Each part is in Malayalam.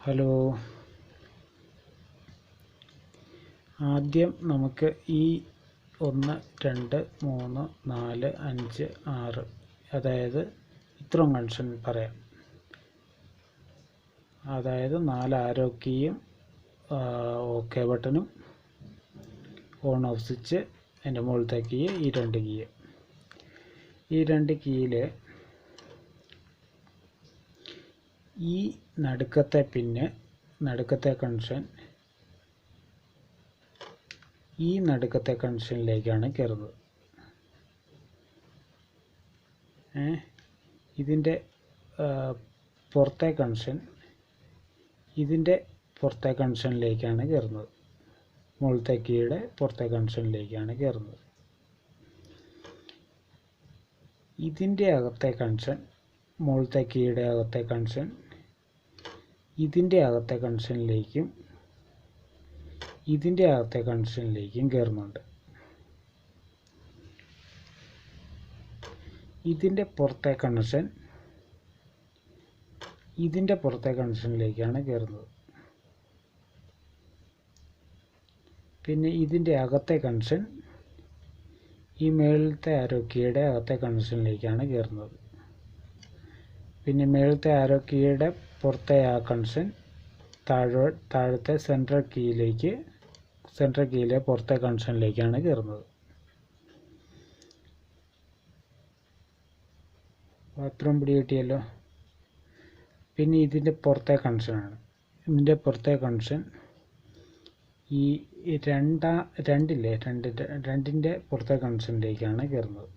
ഹലോ, ആദ്യം നമുക്ക് ഈ 1 2 3 4 5 6 അതായത് ഇത്രയും കണക്ഷൻ പറയാം. അതായത് 4 ആരോ കീയും ഓക്കെ ബട്ടണും ഓൺ ഓഫ് സ്വിച്ച്, അതിൻ്റെ മുകളിലത്തെ കീ, ഈ 2 കീ. ഈ 2 കീയിൽ ഈ നടുക്കത്തെ പിന്ന്, നടുക്കത്തെ കണക്ഷൻ ഈ നടുക്കത്തെ കണക്ഷനിലേക്കാണ് കയറുന്നത്. ഇതിൻ്റെ പുറത്തെ കണക്ഷൻ ഇതിൻ്റെ പുറത്തെ കണക്ഷനിലേക്കാണ് കയറുന്നത്. മുകളിലത്തെ കീയുടെ പുറത്തെ കണക്ഷനിലേക്കാണ് കയറുന്നത്. ഇതിൻ്റെ അകത്തെ കണക്ഷൻ, മുകളിലത്തെ കീയുടെ അകത്തെ കണക്ഷൻ ഇതിൻ്റെ അകത്തെ കണക്ഷനിലേക്കും ഇതിൻ്റെ അകത്തെ കണക്ഷനിലേക്കും കയറുന്നുണ്ട്. ഇതിൻ്റെ പുറത്തെ കണക്ഷൻ ഇതിൻ്റെ പുറത്തെ കണക്ഷനിലേക്കാണ് കയറുന്നത്. പിന്നെ ഇതിൻ്റെ അകത്തെ കണക്ഷൻ ഈ മേളിലത്തെ ആരോ കീയുടെ അകത്തെ കണക്ഷനിലേക്കാണ് കയറുന്നത്. പിന്നെ മേളിലത്തെ ആരോ കീയുടെ പുറത്തെ ആ കണക്ഷൻ താഴത്തെ സെൻട്രൽ കീയിലെ പുറത്തെ കണക്ഷനിലേക്കാണ് കയറുന്നത്. അത്രയും പിടി കിട്ടിയല്ലോ. പിന്നെ ഇതിൻ്റെ പുറത്തെ കണക്ഷനാണ്. ഇതിൻ്റെ പുറത്തെ കണക്ഷൻ ഈ രണ്ടിൻ്റെ പുറത്തെ കണക്ഷനിലേക്കാണ് കയറുന്നത്.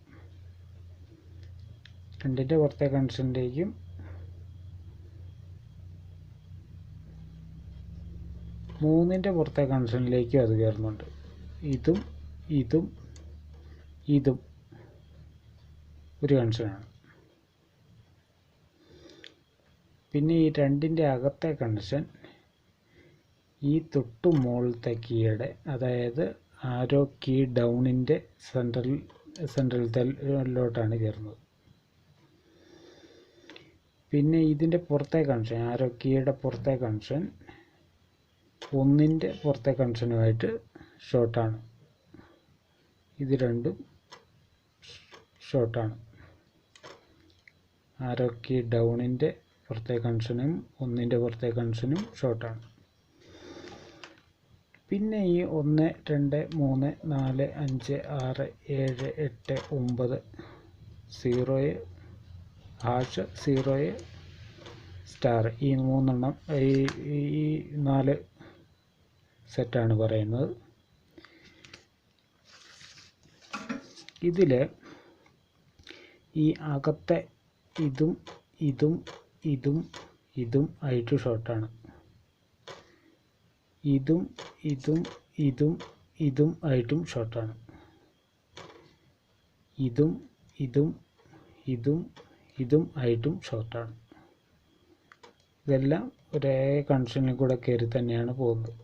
2ൻ്റെ പുറത്തെ കണക്ഷനിലേക്കും 3ൻ്റെ പുറത്തെ കണക്ഷനിലേക്കും അത് കയറുന്നുണ്ട്. ഇതും ഒരു കണക്ഷനാണ്. പിന്നെ ഈ 2ൻ്റെ അകത്തെ കണക്ഷൻ ഈ തൊട്ടു മുകളിലത്തെ കീയുടെ, അതായത് ആരോ കീ ഡൗണിൻ്റെ സെൻട്രലിലോട്ടാണ് കയറുന്നത്. പിന്നെ ഇതിൻ്റെ പുറത്തെ കണക്ഷൻ, ആരോ കീയുടെ പുറത്തെ കണക്ഷൻ 1ൻ്റെ പുറത്തെ കണക്ഷനുമായിട്ട് ഷോർട്ടാണ്. ഇത് രണ്ടും ഷോർട്ടാണ്. ആരോ കീ ഡൗണിൻ്റെ പുറത്തെ കണക്ഷനും 1ൻ്റെ പുറത്തെ കണക്ഷനും ഷോർട്ടാണ്. പിന്നെ ഈ 1 2 3 4 5 6 7 8 9 0 ഹാഷ് 0 സ്റ്റാർ, ഈ 3 എണ്ണം, ഈ 4 സെറ്റാണ് പറയുന്നത്. ഇതിൽ ഈ അകത്തെ ഇതും ആയിട്ട് ഷോർട്ടാണ്. ഇതും ആയിട്ടും ഷോർട്ടാണ്. ഇതും ആയിട്ടും ഷോർട്ടാണ്. ഇതെല്ലാം ഒരേ കണക്ഷനിൽ കൂടെ കയറി തന്നെയാണ് പോകുന്നത്.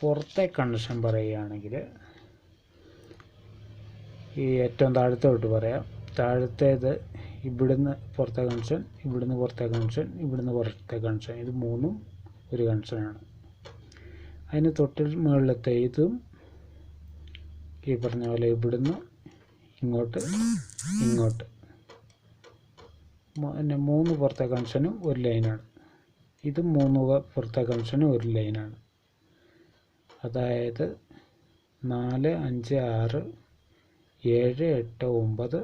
പുറത്തെ കണക്ഷൻ പറയുകയാണെങ്കിൽ ഈ ഏറ്റവും താഴത്തോട്ട് പറയാം. താഴത്തേത് ഇവിടുന്ന് പുറത്തെ കണക്ഷൻ, ഇവിടുന്ന് പുറത്തെ കണക്ഷൻ, ഇവിടുന്ന് പുറത്തെ കണക്ഷൻ, ഇത് 3ഉം ഒരു കണക്ഷനാണ്. അതിന് തൊട്ട് മുകളിലത്തെ ഇതും ഈ പറഞ്ഞ പോലെ ഇവിടുന്ന് ഇങ്ങോട്ട് പിന്നെ 3 പുറത്തെ കണക്ഷനും ഒരു ലൈനാണ്. ഇതും 3 പുറത്തെ കണക്ഷനും ഒരു ലൈനാണ്. അതായത് 4 5 6 7 8 9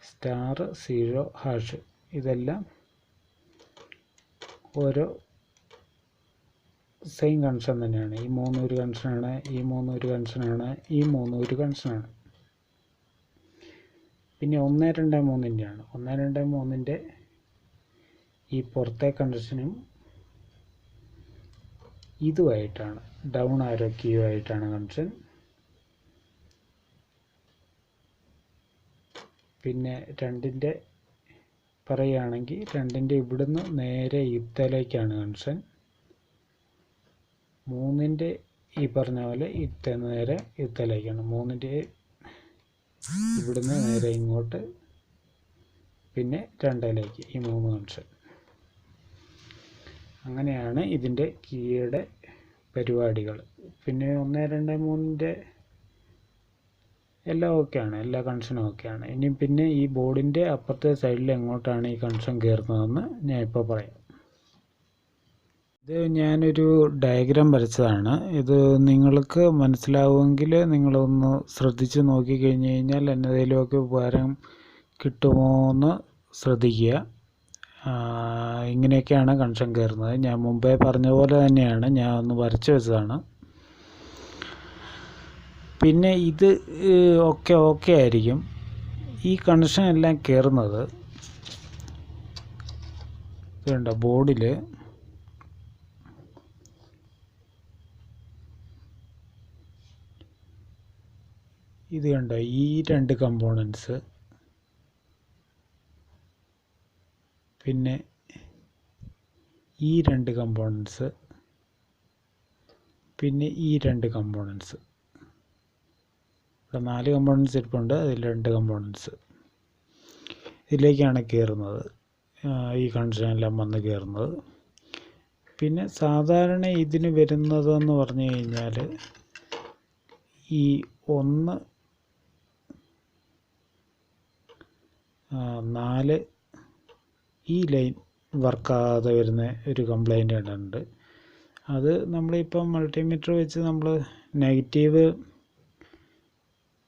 സ്റ്റാർ 0 ഹാഷ്, ഇതെല്ലാം ഓരോ സെയിം കണക്ഷൻ തന്നെയാണ്. ഈ 3 ഒരു കണക്ഷനാണ്, ഈ 3 ഒരു കണക്ഷനാണ്, ഈ 3 ഒരു കണക്ഷനാണ്. പിന്നെ 1 2 3ൻ്റെയാണ്. 1 2 3ൻ്റെ ഈ പുറത്തെ കണക്ഷനും ഇതുമായിട്ടാണ്, ഡൗൺ ആരോ കീയുമായിട്ടാണ് കണക്ഷൻ. പിന്നെ 2ൻ്റെ പറയുകയാണെങ്കിൽ 2ൻ്റെ ഇവിടുന്ന് നേരെ ഇത്തലേക്കാണ് കണക്ഷൻ. 3ൻ്റെ ഈ പറഞ്ഞ പോലെ നേരെ ഇത്തലേക്കാണ്. 3ൻ്റെ ഇവിടുന്ന് നേരെ ഇങ്ങോട്ട്, പിന്നെ 2ലേക്ക് ഈ 3 കണക്ഷൻ. അങ്ങനെയാണ് ഇതിൻ്റെ കീയുടെ പരിപാടികൾ. പിന്നെ 1 2 3ൻ്റെ എല്ലാം ഓക്കെയാണ്, എല്ലാ കണക്ഷനും ഓക്കെയാണ്. ഇനി പിന്നെ ഈ ബോർഡിൻ്റെ അപ്പുറത്തെ സൈഡിൽ എങ്ങോട്ടാണ് ഈ കണക്ഷൻ കയറുന്നതെന്ന് ഞാൻ ഇപ്പോൾ പറയാം. ഇത് ഞാനൊരു ഡയഗ്രാം വരച്ചതാണ്. ഇത് നിങ്ങൾക്ക് മനസ്സിലാവുമെങ്കിൽ നിങ്ങളൊന്ന് ശ്രദ്ധിച്ച് നോക്കിക്കഴിഞ്ഞ് കഴിഞ്ഞാൽ എന്നതിലൊക്കെ ഉപകാരം കിട്ടുമോ എന്ന് ശ്രദ്ധിക്കുക. ഇങ്ങനെയൊക്കെയാണ് കണക്ഷൻ കയറുന്നത്. ഞാൻ മുമ്പേ പറഞ്ഞ പോലെ തന്നെയാണ്, ഞാൻ ഒന്ന് വരച്ച് വെച്ചതാണ്. പിന്നെ ഇത് ഓക്കെ ആയിരിക്കും. ഈ കണക്ഷൻ എല്ലാം കയറുന്നത് ഇതുണ്ട് ബോർഡിൽ. ഇത് കണ്ടോ, ഈ 2 കമ്പോണൻസ്, പിന്നെ ഈ 2 കമ്പോണൻസ്, പിന്നെ ഈ 2 കമ്പോണൻസ്. ഇവിടെ 4 കമ്പോണൻസ് ഇരിപ്പുണ്ട്, അതിൽ 2 കമ്പോണൻസ് ഇതിലേക്കാണ് കയറുന്നത്. ഈ കണക്ഷനെല്ലാം വന്ന് കയറുന്നത്. പിന്നെ സാധാരണ ഇതിന് വരുന്നതെന്ന് പറഞ്ഞു കഴിഞ്ഞാൽ ഈ 1 4 ഈ ലൈൻ വർക്കാകാതെ വരുന്ന ഒരു കംപ്ലൈൻ്റ് ഉണ്ട്. അത് നമ്മളിപ്പം മൾട്ടിമീറ്റർ വെച്ച് നമ്മൾ നെഗറ്റീവ്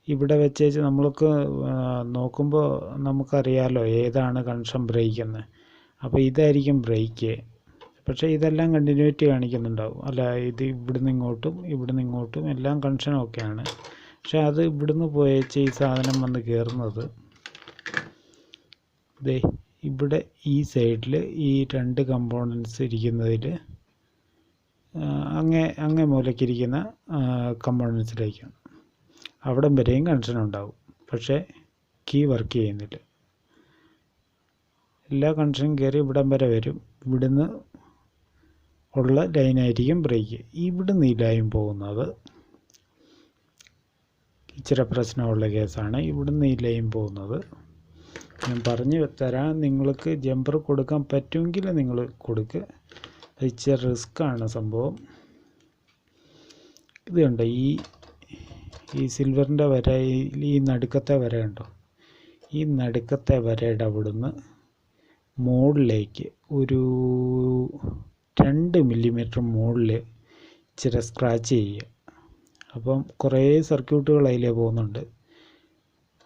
ഇവിടെ വെച്ച് നമ്മൾക്ക് നോക്കുമ്പോൾ നമുക്കറിയാമല്ലോ ഏതാണ് കണക്ഷൻ ബ്രേക്ക് എന്ന്. അപ്പോൾ ഇതായിരിക്കും ബ്രേക്ക്. പക്ഷേ ഇതെല്ലാം കണ്ടിന്യൂറ്റി കാണിക്കുന്നുണ്ടാവും. അല്ല, ഇത് ഇവിടുന്ന് ഇങ്ങോട്ടും എല്ലാം കണക്ഷൻ ഓക്കെയാണ്. പക്ഷേ അത് ഇവിടുന്ന് പോയേച്ച് ഈ സാധനം വന്ന് കയറുന്നത് ദേ ഇവിടെ ഈ സൈഡിൽ ഈ 2 കമ്പോണൻസ് ഇരിക്കുന്നതിൽ അങ്ങേ മൂലയ്ക്കിരിക്കുന്ന കമ്പോണൻസിലേക്കാണ്. അവിടം വരെയും കണക്ഷൻ ഉണ്ടാവും, പക്ഷേ കീ വർക്ക് ചെയ്യുന്നില്ല. എല്ലാ കണക്ഷനും കയറി ഇവിടം വരെ വരും. ഇവിടുന്ന് ഉള്ള ലൈനായിരിക്കും ബ്രേക്ക്. ഇവിടുന്ന് ഈ ലൈൻ പോകുന്നത് ഇച്ചിരി പ്രശ്നമുള്ള കേസാണ്. ഇവിടുന്ന് ഈ ലൈൻ പോകുന്നത് ഞാൻ പറഞ്ഞു തരാം. നിങ്ങൾക്ക് ജമ്പർ കൊടുക്കാൻ പറ്റുമെങ്കിൽ നിങ്ങൾ കൊടുക്കുക. അത് ഇച്ചിരി റിസ്ക്കാണ് സംഭവം. ഇത് കണ്ടോ, ഈ സിൽവറിൻ്റെ വര, ഈ നടുക്കത്തെ വര കണ്ടോ, ഈ നടുക്കത്തെ വരയുടെ അവിടുന്ന് മുകളിലേക്ക് ഒരു 2 മില്ലിമീറ്റർ മുകളിൽ ഇച്ചിരി സ്ക്രാച്ച് ചെയ്യുക. അപ്പം കുറേ സർക്യൂട്ടുകൾ അതിലേ പോകുന്നുണ്ട്.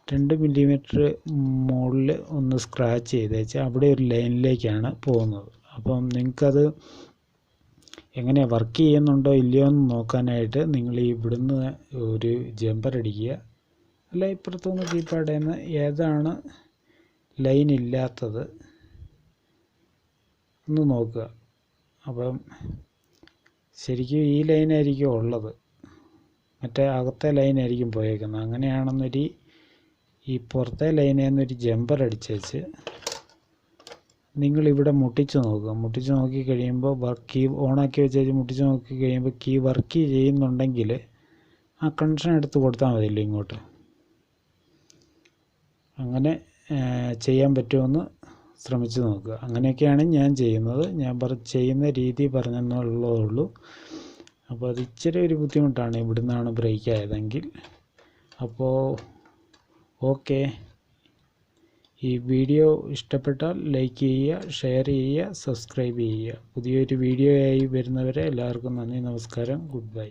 2 മില്ലിമീറ്റർ മുകളിൽ ഒന്ന് സ്ക്രാച്ച് ചെയ്ത് വെച്ചാൽ അവിടെ ഒരു ലൈനിലേക്കാണ് പോകുന്നത്. അപ്പം നിങ്ങൾക്കത് എങ്ങനെ വർക്ക് ചെയ്യുന്നുണ്ടോ ഇല്ലയോ എന്ന് നോക്കാനായിട്ട് നിങ്ങൾ ഇവിടുന്ന് ഒരു ജമ്പർ അടിക്കുക. അല്ല, ഇപ്പുറത്തുനിന്ന് കീപാഡിൽ നിന്ന് ഏതാണ് ലൈൻ ഇല്ലാത്തത് ഒന്ന് നോക്കുക. അപ്പം ശരിക്കും ഈ ലൈനായിരിക്കും ഉള്ളത്, മറ്റേ അകത്തെ ലൈനായിരിക്കും പോയേക്കുന്നത്. അങ്ങനെയാണെന്നൊരു ഈ പുറത്തെ ലൈനിൽ നിന്നൊരു ജമ്പർ അടിച്ചേച്ച് നിങ്ങളിവിടെ മുട്ടിച്ച് നോക്കുക. മുട്ടിച്ച് നോക്കി കഴിയുമ്പോൾ കീ ഓണാക്കി വെച്ച് മുട്ടിച്ച് നോക്കി കഴിയുമ്പോൾ കീ വർക്ക് ചെയ്യുന്നുണ്ടെങ്കിൽ ആ കണക്ഷൻ എടുത്ത് കൊടുത്താൽ മതിയല്ലോ ഇങ്ങോട്ട്. അങ്ങനെ ചെയ്യാൻ പറ്റുമെന്ന് ശ്രമിച്ച് നോക്കുക. അങ്ങനെയൊക്കെയാണ് ഞാൻ ചെയ്യുന്നത്. ഞാൻ ചെയ്യുന്ന രീതി പറഞ്ഞെന്നുള്ളതേ ഉള്ളൂ. അപ്പോൾ അത് ഇച്ചിരി ഒരു ബുദ്ധിമുട്ടാണ് ഇവിടുന്നാണ് ബ്രേക്ക് ആയതെങ്കിൽ. അപ്പോൾ ഓക്കെ, ഈ വീഡിയോ ഇഷ്ടപ്പെട്ടാൽ ലൈക്ക് ചെയ്യുക, ഷെയർ ചെയ്യുക, സബ്സ്ക്രൈബ് ചെയ്യുക. പുതിയൊരു വീഡിയോ ആയി വരുന്നവരെ എല്ലാവർക്കും നന്ദി, നമസ്കാരം, ഗുഡ് ബൈ.